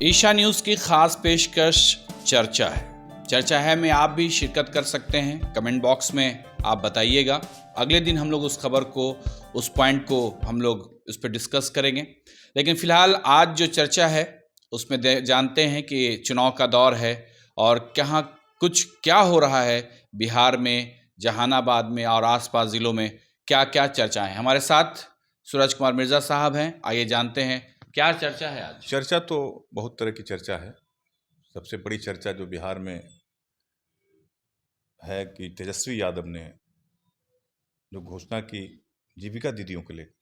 Isha news की खास पेशकश चर्चा है में आप भी शिरकत कर सकते हैं। कमेंट बॉक्स में आप बताइएगा। अगले दिन हम लोग उस खबर को, उस पॉइंट को हम लोग उस पर डिस्कस करेंगे। लेकिन फ़िलहाल आज जो चर्चा है उसमें जानते हैं कि चुनाव का दौर है और क्या हो रहा है बिहार में, जहानाबाद में और आसपास ज़िलों में क्या क्या चर्चा है। हमारे साथ सूरज कुमार मिर्ज़ा साहब हैं। आइए जानते हैं क्या चर्चा है आज। चर्चा तो बहुत तरह की चर्चा है। सबसे बड़ी चर्चा जो बिहार में है कि तेजस्वी यादव ने जो घोषणा की जीविका दीदियों को लेकर,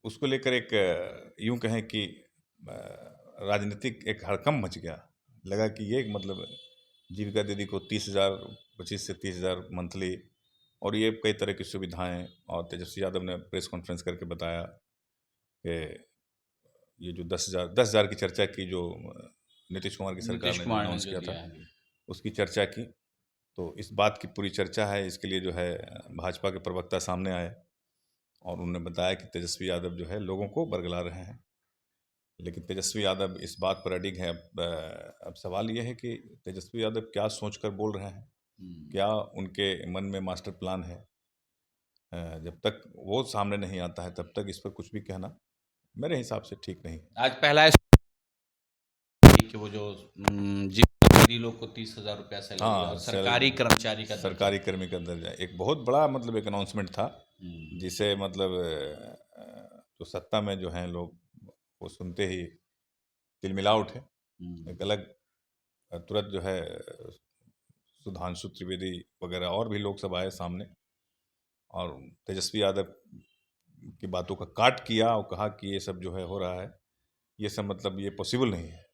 उसको लेकर एक यूं कहें कि राजनीतिक एक हड़कंप मच गया। लगा कि ये मतलब जीविका दीदी को 30,000, 25 से 30,000 मंथली और ये कई तरह की सुविधाएं। और तेजस्वी यादव ने प्रेस कॉन्फ्रेंस करके बताया कि ये जो 10,000 की चर्चा की, जो नीतीश कुमार की सरकार ने जो अनाउंस किया था, उसकी चर्चा की। तो इस बात की पूरी चर्चा है। इसके लिए जो है भाजपा के प्रवक्ता सामने आए और उन्होंने बताया कि तेजस्वी यादव जो है लोगों को बरगला रहे हैं। लेकिन तेजस्वी यादव इस बात पर अडिग है। अब सवाल यह है कि तेजस्वी यादव क्या सोचकर बोल रहे हैं, क्या उनके मन में मास्टर प्लान है। जब तक वो सामने नहीं आता है तब तक इस पर कुछ भी कहना मेरे हिसाब से ठीक नहीं। आज पहला कि वो जो जी लोग को 30,000 रुपया सैलरी और सरकारी कर्मचारी का सरकारी कर्मी का दर्जा एक बहुत बड़ा मतलब एक अनाउंसमेंट था, जिसे मतलब जो सत्ता में जो हैं लोग वो सुनते ही तिलमिला उठे। एक अलग तुरंत जो है सुधांशु त्रिवेदी वगैरह और भी लोग सब आए सामने और तेजस्वी यादव की बातों का काट किया और कहा कि ये सब जो है हो रहा है, ये सब मतलब ये पॉसिबल नहीं है।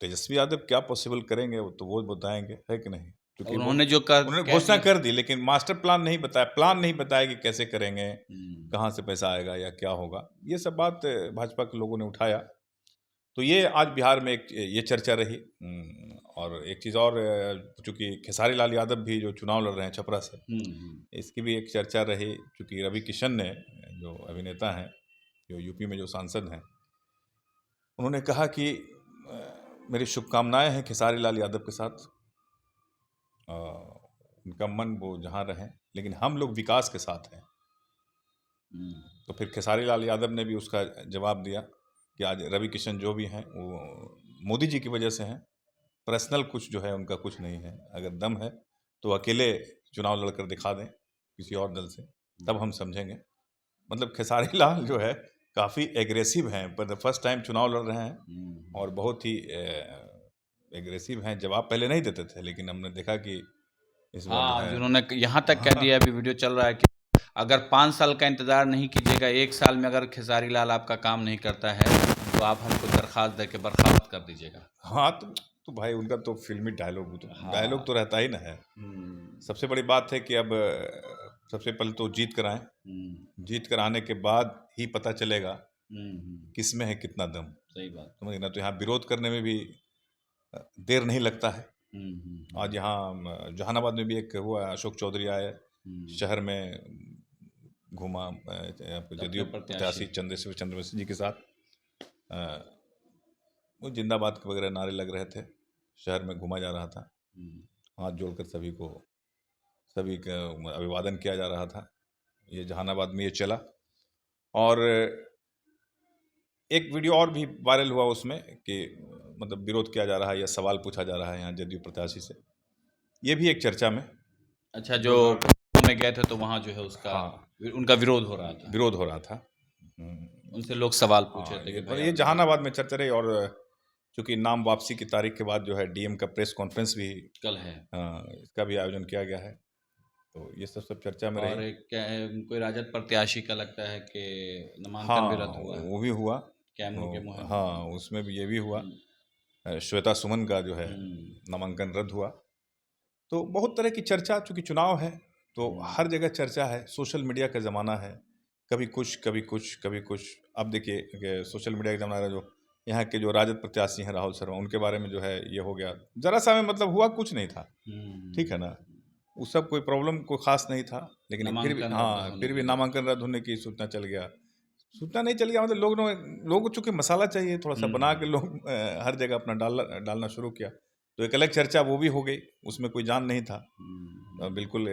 तेजस्वी यादव क्या पॉसिबल करेंगे वो तो वो बताएंगे, है कि नहीं। क्योंकि उन्होंने घोषणा कर दी, लेकिन मास्टर प्लान नहीं बताया, प्लान नहीं बताया कि कैसे करेंगे, कहाँ से पैसा आएगा या क्या होगा। ये सब बात भाजपा के लोगों ने उठाया। तो ये आज बिहार में एक ये चर्चा रही। और एक चीज़ और, चूँकि खेसारी लाल यादव भी जो चुनाव लड़ रहे हैं छपरा से, इसकी भी एक चर्चा रही। चूँकि रवि किशन ने, जो अभिनेता हैं, जो यूपी में जो सांसद हैं, उन्होंने कहा कि मेरी शुभकामनाएं हैं खेसारी लाल यादव के साथ। उनका मन वो जहाँ रहें, लेकिन हम लोग विकास के साथ हैं। तो फिर खेसारी लाल यादव ने भी उसका जवाब दिया कि आज रवि किशन जो भी हैं वो मोदी जी की वजह से हैं। पर्सनल कुछ जो है उनका कुछ नहीं है। अगर दम है तो अकेले चुनाव लड़कर दिखा दें किसी और दल से, तब हम समझेंगे। मतलब खेसारी लाल जो है काफ़ी एग्रेसिव हैं, पर फर्स्ट टाइम चुनाव लड़ रहे हैं और बहुत ही एग्रेसिव हैं। जवाब पहले नहीं देते थे, लेकिन हमने देखा कि इस बार उन्होंने यहाँ तक कह दिया, अभी वीडियो चल रहा है कि अगर 5 साल का इंतज़ार नहीं कीजिएगा, 1 साल में अगर खेसारी लाल आपका काम नहीं करता है तो आप हमको दरख्वास्त दे के बर्खास्त कर दीजिएगा। हाँ, तो भाई उनका तो फिल्मी डायलॉग डायलॉग तो रहता ही ना है। सबसे बड़ी बात है कि अब सबसे पहले तो जीत कर आए, जीत कर आने के बाद ही पता चलेगा किस में है कितना दम। सही बात। समझ ना, तो यहाँ विरोध करने में भी देर नहीं लगता है। आज यहाँ जहानाबाद में भी एक हुआ, अशोक चौधरी आए, शहर में घूमा जदयू प्रत्याशी चंद्रवंशी जी के साथ। वो जिंदाबाद के वगैरह नारे लग रहे थे, शहर में घूमा जा रहा था, हाथ जोड़कर सभी का अभिवादन किया जा रहा था। ये जहानाबाद में ये चला। और एक वीडियो और भी वायरल हुआ उसमें कि मतलब विरोध किया जा रहा है या सवाल पूछा जा रहा है यहाँ जदयू प्रत्याशी से। ये भी एक चर्चा में। अच्छा, जो में गए थे तो वहाँ जो है उसका उनका विरोध हो रहा था। उनसे लोग सवाल पूछे थे पर ये जहानाबाद में चर्चा रही। और चूँकि नाम वापसी की तारीख के बाद जो है डीएम का प्रेस कॉन्फ्रेंस भी कल है, इसका भी आयोजन किया गया है। तो ये सब चर्चा में रही। और कोई राजद प्रत्याशी का लगता है कि नामांकन भी रद्द हुआ, वो भी हुआ कैमू के मुँह। हाँ, उसमें भी ये भी हुआ। श्वेता सुमन का जो है नामांकन रद्द हुआ। तो बहुत तरह की चर्चा, चूँकि चुनाव है तो हर जगह चर्चा है। सोशल मीडिया का ज़माना है, कभी कुछ कभी कुछ कभी कुछ। अब देखिए सोशल मीडिया का ज़माना, जो यहाँ के जो राजद प्रत्याशी हैं राहुल शर्मा, उनके बारे में जो है ये हो गया। ज़रा सा में मतलब हुआ कुछ नहीं था, ठीक है ना, उस सब कोई प्रॉब्लम कोई ख़ास नहीं था। लेकिन फिर भी नामांकन रद्द होने की सूचना चल गया। सूचना नहीं चल गया, मतलब लोगों को चूंकि मसाला चाहिए थोड़ा सा बना के लोग हर जगह अपना डालना शुरू किया, तो एक अलग चर्चा वो भी हो गई, उसमें कोई जान नहीं था। बिल्कुल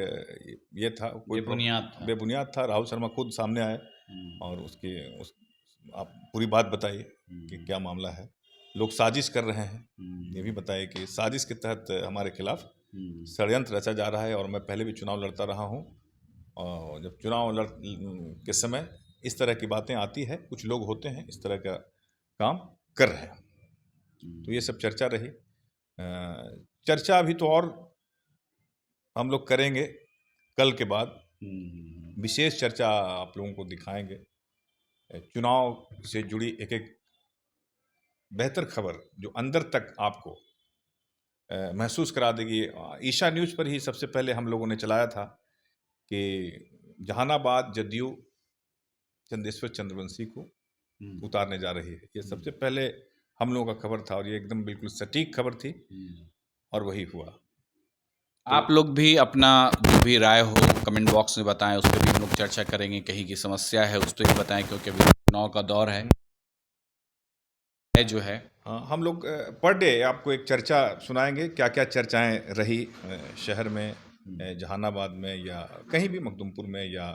ये था, कोई बेबुनियाद था। राहुल शर्मा खुद सामने आए और आप पूरी बात बताइए कि क्या मामला है, लोग साजिश कर रहे हैं, ये भी बताइए कि साजिश के तहत हमारे खिलाफ षड्यंत्र रचा जा रहा है। और मैं पहले भी चुनाव लड़ता रहा हूँ, और जब चुनाव के समय इस तरह की बातें आती है, कुछ लोग होते हैं इस तरह का काम कर रहे हैं, तो ये सब चर्चा रही। चर्चा अभी तो और हम लोग करेंगे, कल के बाद विशेष चर्चा आप लोगों को दिखाएंगे। चुनाव से जुड़ी एक एक बेहतर खबर जो अंदर तक आपको महसूस करा देगी। ईशा न्यूज़ पर ही सबसे पहले हम लोगों ने चलाया था कि जहानाबाद जदयू चंदेश्वर चंद्रवंशी को उतारने जा रही है। ये सबसे पहले हम लोगों का खबर था और ये एकदम बिल्कुल सटीक खबर थी, और वही हुआ। आप लोग भी अपना जो भी राय हो कमेंट बॉक्स में बताएं, उस पर भी हम लोग चर्चा करेंगे। कहीं की समस्या है उस पर भी बताएं, क्योंकि अभी चुनाव का दौर है जो है। हाँ, हम लोग पर डे आपको एक चर्चा सुनाएंगे, क्या क्या चर्चाएं रही शहर में, जहानाबाद में या कहीं भी, मखदुमपुर में, या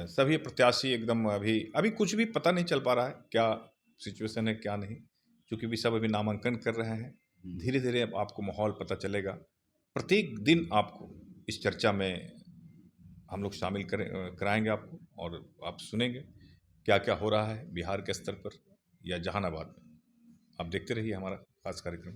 सभी प्रत्याशी एकदम अभी कुछ भी पता नहीं चल पा रहा है, क्या सिचुएशन है क्या नहीं, क्योंकि भी सब अभी नामांकन कर रहे हैं। धीरे धीरे अब आपको माहौल पता चलेगा। प्रत्येक दिन आपको इस चर्चा में हम लोग शामिल कराएंगे आपको, और आप सुनेंगे क्या क्या हो रहा है बिहार के स्तर पर या जहानाबाद में। आप देखते रहिए हमारा खास कार्यक्रम।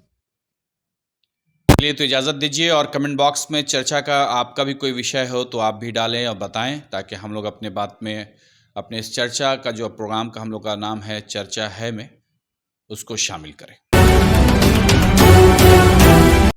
चलिए, तो इजाज़त दीजिए, और कमेंट बॉक्स में चर्चा का आपका भी कोई विषय हो तो आप भी डालें और बताएं, ताकि हम लोग अपने बात में, अपने इस चर्चा का जो प्रोग्राम का हम लोग का नाम है चर्चा है में, उसको शामिल करें।